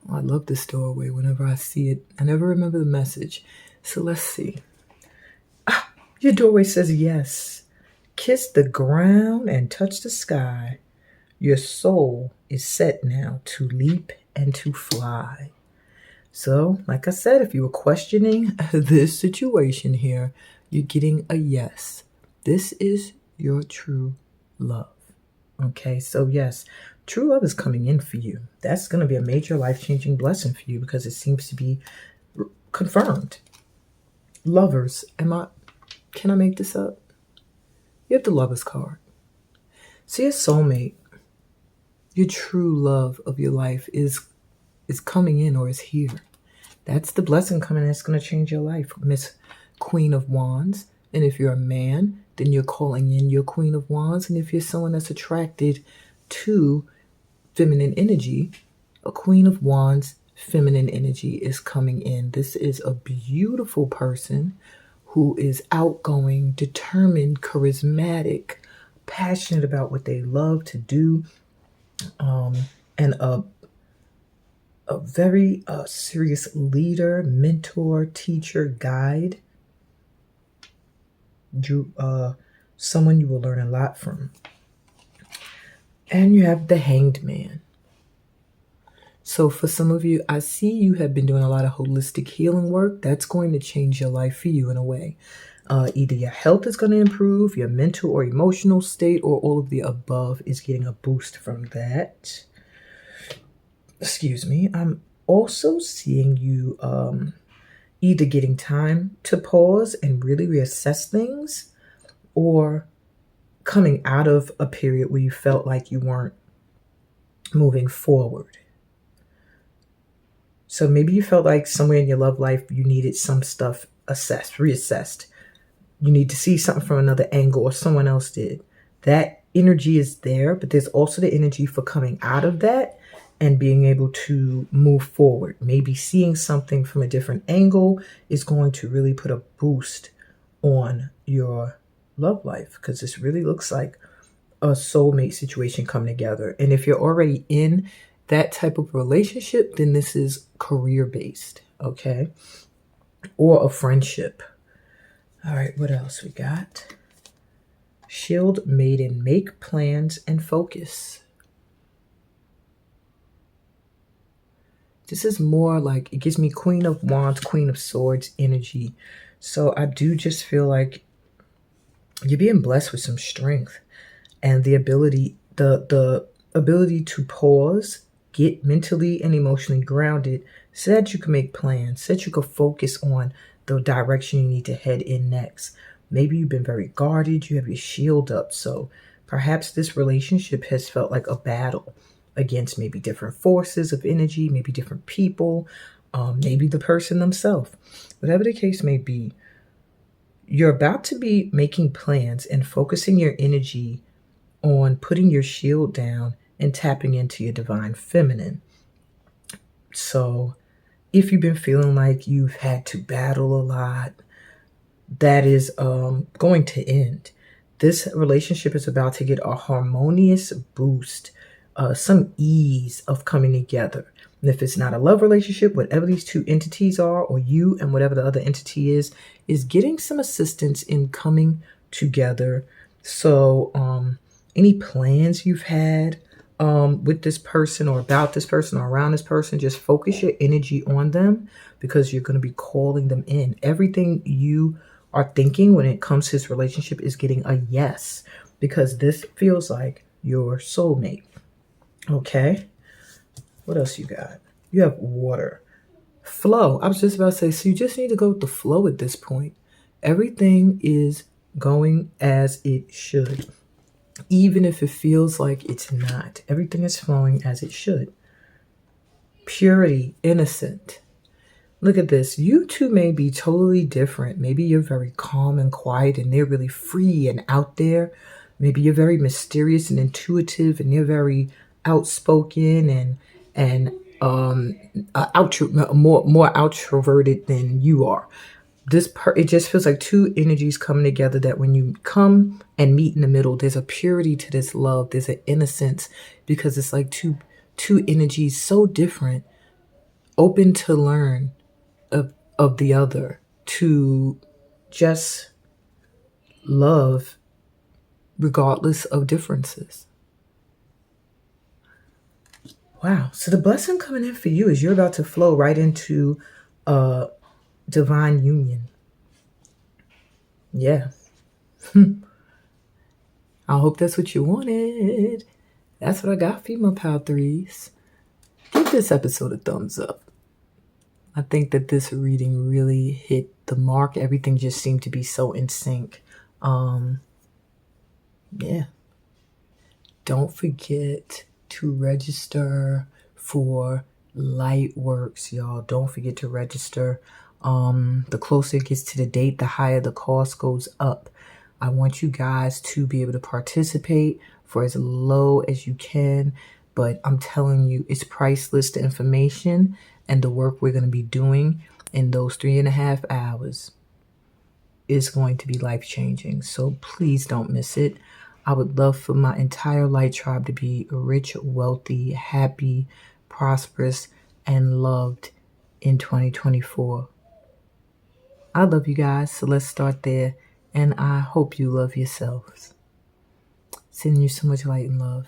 Oh, I love this doorway whenever I see it. I never remember the message. So let's see. Your doorway says yes. Kiss the ground and touch the sky. Your soul is set now to leap and to fly. So, like I said, if you were questioning this situation here, you're getting a yes. This is your true love. Okay, so yes, true love is coming in for you. That's going to be a major life-changing blessing for you because it seems to be confirmed. Lovers, can I make this up? You have the Lover's card. So your soulmate, your true love of your life is coming in or is here. That's the blessing coming in. It's going to change your life, Miss Queen of Wands. And if you're a man, then you're calling in your Queen of Wands. And if you're someone that's attracted to feminine energy, a Queen of Wands feminine energy is coming in. This is a beautiful person who is outgoing, determined, charismatic, passionate about what they love to do, and a very serious leader, mentor, teacher, guide. Someone you will learn a lot from. And you have the Hanged Man. So for some of you, I see you have been doing a lot of holistic healing work. That's going to change your life for you in a way. Either your health is going to improve, your mental or emotional state, or all of the above is getting a boost from that. Excuse me. I'm also seeing you either getting time to pause and really reassess things, or coming out of a period where you felt like you weren't moving forward. So maybe you felt like somewhere in your love life you needed some stuff reassessed. You need to see something from another angle, or someone else did. That energy is there, but there's also the energy for coming out of that and being able to move forward. Maybe seeing something from a different angle is going to really put a boost on your love life, because this really looks like a soulmate situation coming together. And if you're already in that type of relationship, then this is career-based, okay? Or a friendship. All right, what else we got? Shield Maiden, make plans and focus. This is more like, it gives me Queen of Wands, Queen of Swords energy. So I do just feel like you're being blessed with some strength and the ability to pause, get mentally and emotionally grounded so that you can make plans, so that you can focus on the direction you need to head in next. Maybe you've been very guarded, you have your shield up. So perhaps this relationship has felt like a battle against maybe different forces of energy, maybe different people, maybe the person themselves. Whatever the case may be, you're about to be making plans and focusing your energy on putting your shield down and tapping into your divine feminine. So if you've been feeling like you've had to battle a lot, that is going to end. This relationship is about to get a harmonious boost, some ease of coming together. And if it's not a love relationship, whatever these two entities are, or you and whatever the other entity is getting some assistance in coming together. So any plans you've had with this person or about this person or around this person, just focus your energy on them, because you're going to be calling them in. Everything you are thinking when it comes to this relationship is getting a yes, because this feels like your soulmate. Okay. What else you got? You have water. Flow. I was just about to say, so you just need to go with the flow at this point. Everything is going as it should. Even if it feels like it's not. Everything is flowing as it should. Purity, innocent. Look at this. You two may be totally different. Maybe you're very calm and quiet and they're really free and out there. Maybe you're very mysterious and intuitive and they're very outspoken and more outroverted than you are. It just feels like two energies coming together, that when you come and meet in the middle, there's a purity to this love. There's an innocence, because it's like two energies so different, open to learn of the other, to just love regardless of differences. Wow. So the blessing coming in for you is you're about to flow right into divine union. Yeah. I hope that's what you wanted. That's what I got for you, my Power Threes. Give this episode a thumbs up. I think that this reading really hit the mark. Everything just seemed to be so in sync. Yeah. Don't forget to register for Lightworks, y'all. Don't forget to register. The closer it gets to the date, the higher the cost goes up. I want you guys to be able to participate for as low as you can, but I'm telling you, it's priceless, the information and the work we're going to be doing in those 3.5 hours is going to be life-changing. So please don't miss it. I would love for my entire Light Tribe to be rich, wealthy, happy, prosperous, and loved in 2024. I love you guys, so let's start there. And I hope you love yourselves. Sending you so much light and love.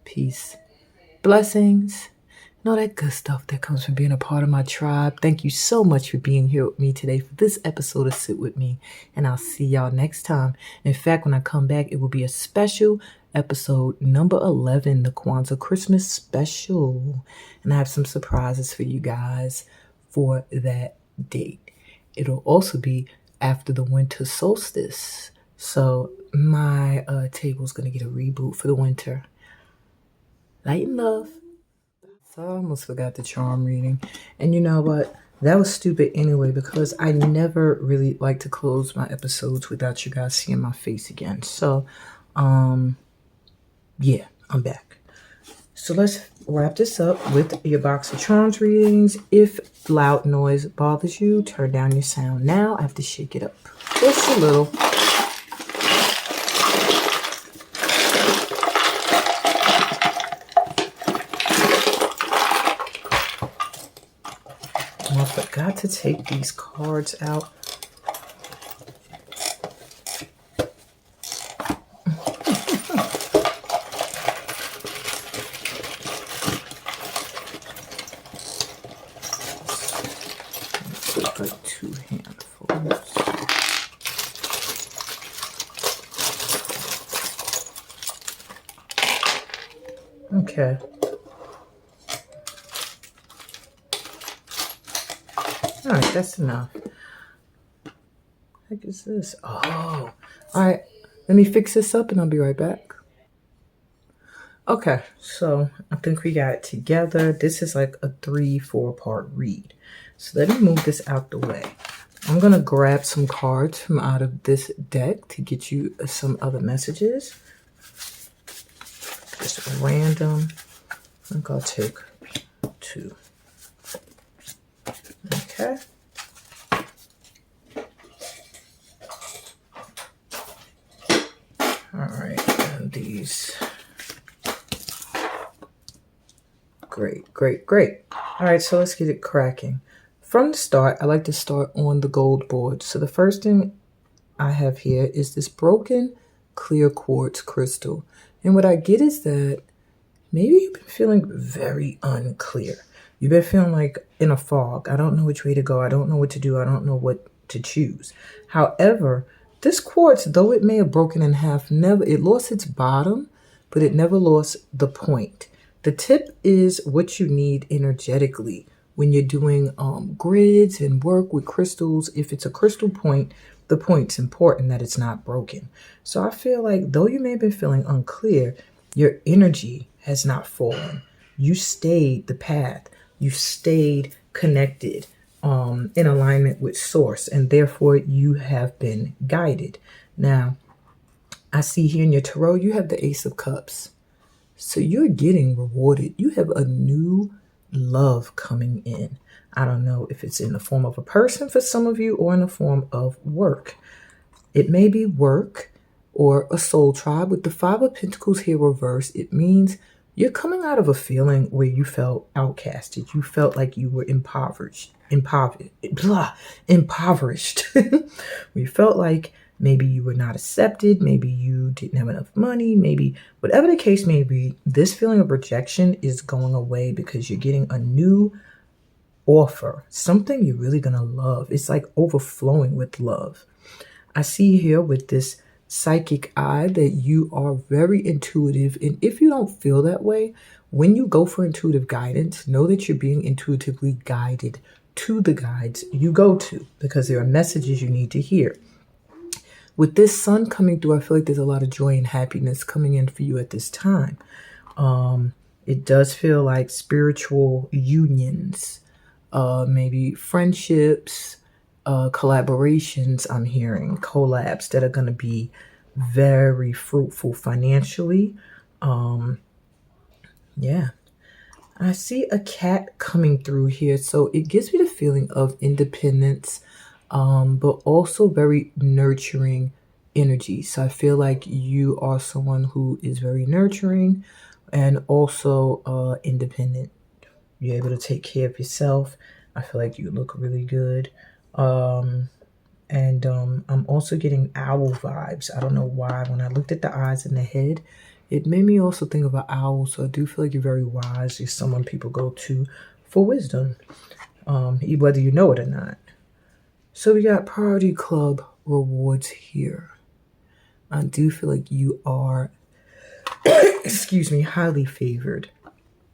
Peace. Blessings. And all that good stuff that comes from being a part of my tribe. Thank you so much for being here with me today for this episode of Sit With Me. And I'll see y'all next time. In fact, when I come back, it will be a special episode number 11, the Kwanzaa Christmas special. And I have some surprises for you guys for that date. It'll also be after the winter solstice. So my table's going to get a reboot for the winter. Light and love. So I almost forgot the charm reading. And you know what? That was stupid anyway, because I never really like to close my episodes without you guys seeing my face again. So, yeah, I'm back. So let's wrap this up with your box of charms readings. If loud noise bothers you, turn down your sound now. I have to shake it up just a little. I forgot to take these cards out. Like 2 handfuls. Okay. All right, that's enough. What the heck is this? Oh, all right. Let me fix this up and I'll be right back. Okay, so I think we got it together. This is like a 3-4 part read. So let me move this out the way. I'm going to grab some cards from out of this deck to get you some other messages. Just random. I think I'll take 2. Okay. All right, and these. Great. All right, so let's get it cracking. From the start, I like to start on the gold board. So the first thing I have here is this broken clear quartz crystal. And what I get is that maybe you've been feeling very unclear. You've been feeling like in a fog. I don't know which way to go. I don't know what to do. I don't know what to choose. However, this quartz, though it may have broken in half, it lost its bottom, but it never lost the point. The tip is what you need energetically when you're doing grids and work with crystals. If it's a crystal point, the point's important that it's not broken. So I feel like though you may have been feeling unclear, your energy has not fallen. You stayed the path. You stayed connected in alignment with source, and therefore you have been guided. Now, I see here in your tarot, you have the Ace of Cups. So you're getting rewarded. You have a new love coming in. I don't know if it's in the form of a person for some of you or in the form of work. It may be work or a soul tribe. With the 5 of Pentacles here reversed, it means You're coming out of a feeling where you felt outcasted. You felt like you were impoverished. You felt like maybe you were not accepted. Maybe you didn't have enough money. Maybe whatever the case may be, this feeling of rejection is going away because you're getting a new offer, something you're really going to love. It's like overflowing with love. I see here with this psychic eye that you are very intuitive. And if you don't feel that way, when you go for intuitive guidance, know that you're being intuitively guided to the guides you go to, because there are messages you need to hear. With this sun coming through, I feel like there's a lot of joy and happiness coming in for you at this time. It does feel like spiritual unions, maybe friendships, collaborations. I'm hearing collabs that are going to be very fruitful financially. Yeah. I see a cat coming through here. So it gives me the feeling of independence, but also very nurturing energy. So I feel like you are someone who is very nurturing and also independent. You're able to take care of yourself. I feel like you look really good. And I'm also getting owl vibes. I don't know why. When I looked at the eyes and the head, it made me also think of an owl. So I do feel like you're very wise. You're someone people go to for wisdom, whether you know it or not. So we got Priority Club rewards here. I do feel like you are, excuse me, highly favored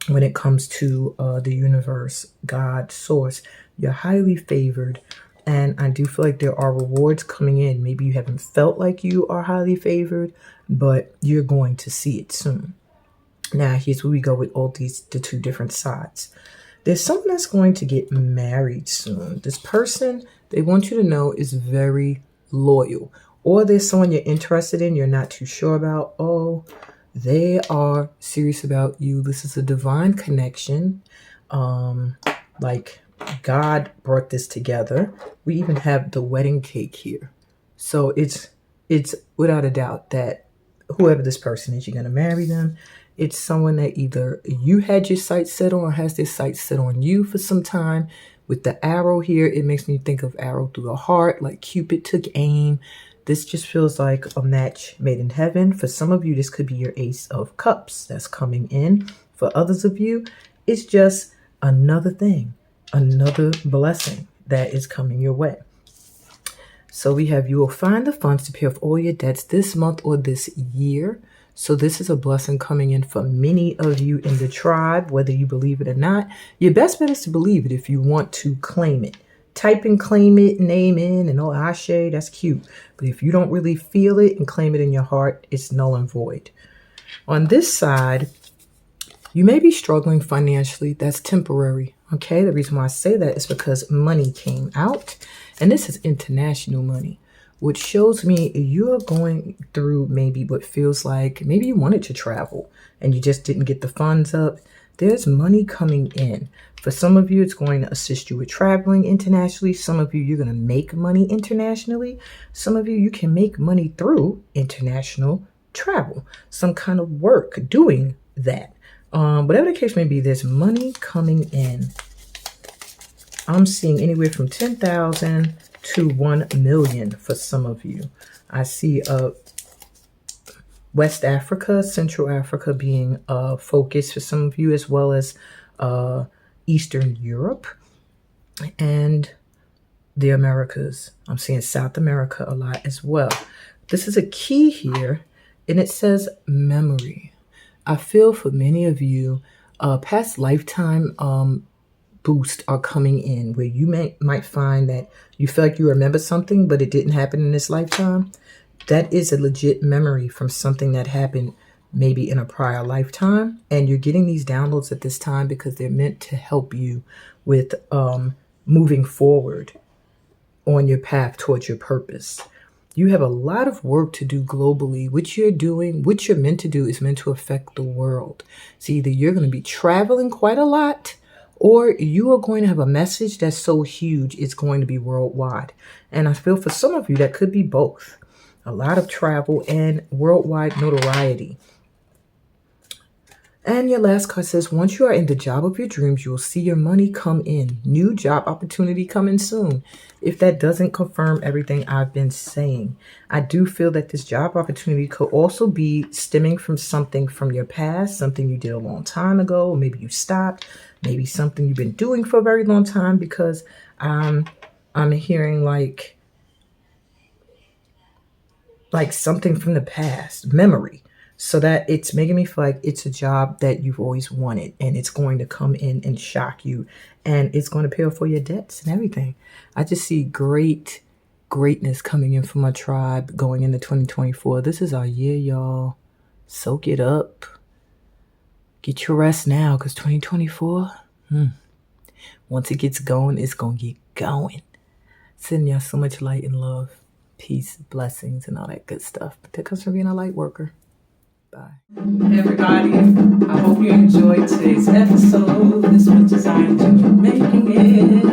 when it comes to the universe, God, source. You're highly favored. And I do feel like there are rewards coming in. Maybe you haven't felt like you are highly favored, but you're going to see it soon. Now, here's where we go with all the two different sides. There's someone that's going to get married soon. This person, they want you to know, is very loyal. Or there's someone you're interested in, you're not too sure about. Oh, they are serious about you. This is a divine connection. Like God brought this together. We even have the wedding cake here. So it's without a doubt that whoever this person is, you're going to marry them. It's someone that either you had your sights set on or has their sights set on you for some time. With the arrow here, it makes me think of arrow through the heart, like Cupid took aim. This just feels like a match made in heaven. For some of you, this could be your Ace of Cups that's coming in. For others of you, it's just another thing, another blessing that is coming your way. So we have, you will find the funds to pay off all your debts this month or this year. So this is a blessing coming in for many of you in the tribe, whether you believe it or not. Your best bet is to believe it if you want to claim it. Type and claim it, name in, and oh, ashe, that's cute. But if you don't really feel it and claim it in your heart, it's null and void. On this side, you may be struggling financially. That's temporary. Okay, the reason why I say that is because money came out, and this is international money, which shows me you're going through maybe what feels like maybe you wanted to travel and you just didn't get the funds up. There's money coming in. For some of you, it's going to assist you with traveling internationally. Some of you, you're going to make money internationally. Some of you, you can make money through international travel, some kind of work doing that. Whatever the case may be, there's money coming in. I'm seeing anywhere from 10,000 to 1 million for some of you. I see West Africa, Central Africa being a focus for some of you, as well as Eastern Europe and the Americas. I'm seeing South America a lot as well. This is a key here, and it says memory. I feel for many of you, past lifetime boosts are coming in where you might find that you feel like you remember something, but it didn't happen in this lifetime. That is a legit memory from something that happened maybe in a prior lifetime. And you're getting these downloads at this time because they're meant to help you with moving forward on your path towards your purpose. You have a lot of work to do globally. What you're doing, what you're meant to do is meant to affect the world. So either you're going to be traveling quite a lot, or you are going to have a message that's so huge, it's going to be worldwide. And I feel for some of you, that could be both. A lot of travel and worldwide notoriety. And your last card says, once you are in the job of your dreams, you will see your money come in. New job opportunity coming soon. If that doesn't confirm everything I've been saying, I do feel that this job opportunity could also be stemming from something from your past, something you did a long time ago, or maybe you stopped, maybe something you've been doing for a very long time, because I'm hearing like something from the past, memory. So that it's making me feel like it's a job that you've always wanted, and it's going to come in and shock you, and it's going to pay off for your debts and everything. I just see greatness coming in from my tribe going into 2024. This is our year, y'all. Soak it up. Get your rest now, because 2024, once it gets going, it's going to get going. Sending y'all so much light and love, peace, blessings, and all that good stuff. But that comes from being a light worker. Bye. Hey everybody, I hope you enjoyed today's episode as much as I enjoyed making it.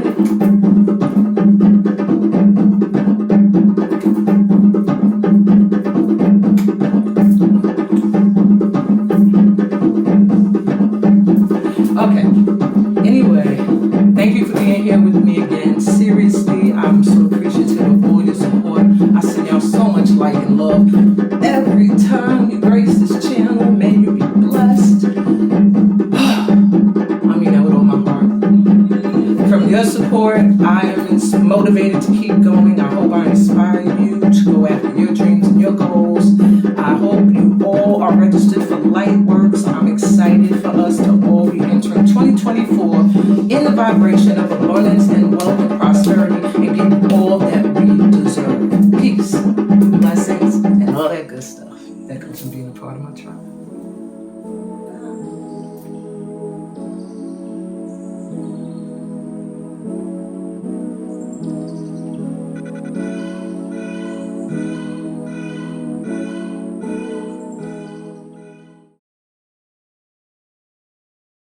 Okay, anyway, thank you for being here with me again. Seriously, I'm so appreciative of all your support. I send y'all so much light and love every time you grace this channel. May you be blessed. I mean that with all my heart. From your support, I am motivated to keep going. I hope I inspire you to go after your dreams and your goals. I hope you all are registered for Lightworks. I'm excited for us to all be entering 2024 in the vibration of abundance and wealth and prosperity.